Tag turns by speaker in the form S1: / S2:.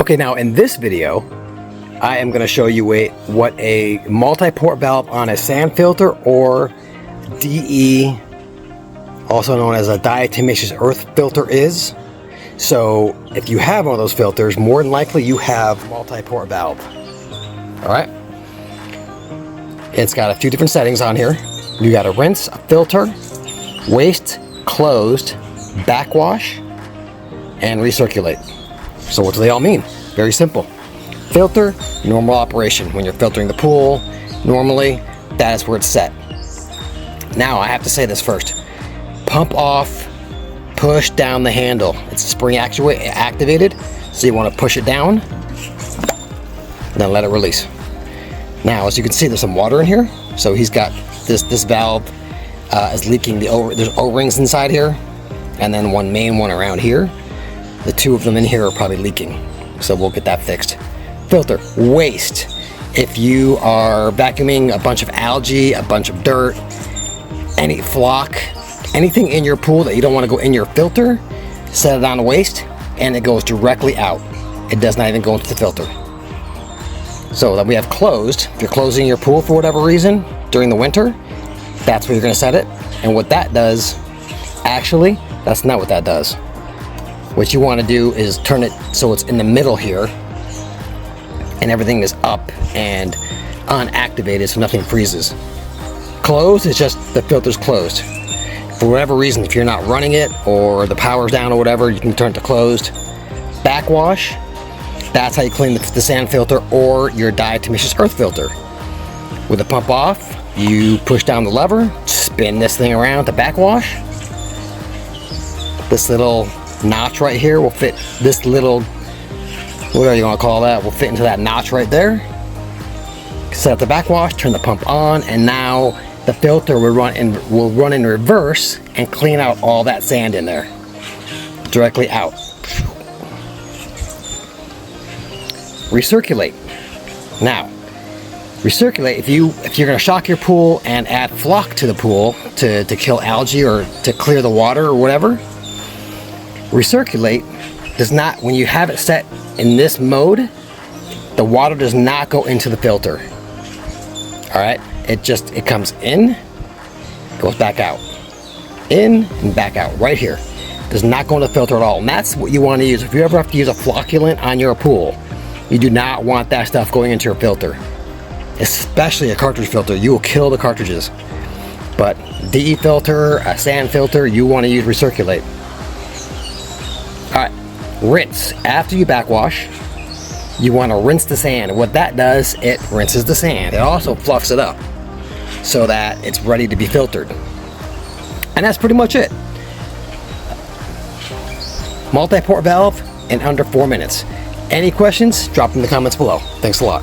S1: Okay, now in this video, I am going to show you what a multi-port valve on a sand filter, or DE, also known as a Diatomaceous Earth filter, is. So if you have one of those filters, more than likely you have a multi-port valve. Alright? It's got a few different settings on here. You got a rinse, a filter, waste, closed, backwash, and recirculate. So what do they all mean? Very simple. Filter, normal operation. When you're filtering the pool, normally, that is where it's set. Now, I have to say this first. Pump off, push down the handle. It's spring activated, so you want to push it down, then let it release. Now, as you can see, there's some water in here. So he's got this valve is leaking there's O-rings inside here, and then one main one around here. The two of them in here are probably leaking, so we'll get that fixed. Filter, waste. If you are vacuuming a bunch of algae, a bunch of dirt, any flock, anything in your pool that you don't want to go in your filter, set it on waste, and it goes directly out. It does not even go into the filter. So then we have closed. If you're closing your pool for whatever reason during the winter, that's where you're going to set it. And what that does, actually, that's not what that does. What you want to do is turn it so it's in the middle here, and everything is up and unactivated, so nothing freezes. Closed is just the filter's closed. For whatever reason, if you're not running it or the power's down or whatever, you can turn it to closed. Backwash, that's how you clean the sand filter or your Diatomaceous Earth filter. With the pump off, you push down the lever, spin this thing around to backwash. This little notch right here will fit, this little, whatever you want to call that, will fit into that notch right there. Set up the backwash, turn the pump on, and now the filter will run in reverse and clean out all that sand in there directly out. Recirculate. Now, recirculate, if you're going to shock your pool and add flock to the pool to kill algae or to clear the water or whatever, recirculate does not, when you have it set in this mode, the water does not go into the filter. Alright, it comes in, goes back out, in and back out, right here. Does not go in the filter at all, and that's what you want to use. If you ever have to use a flocculant on your pool, you do not want that stuff going into your filter, especially a cartridge filter. You will kill the cartridges. But DE filter, a sand filter, you want to use recirculate. Alright, rinse. After you backwash, you want to rinse the sand. What that does, it rinses the sand. It also fluffs it up so that it's ready to be filtered. And that's pretty much it. Multi-port valve in under 4 minutes. Any questions? Drop them in the comments below. Thanks a lot.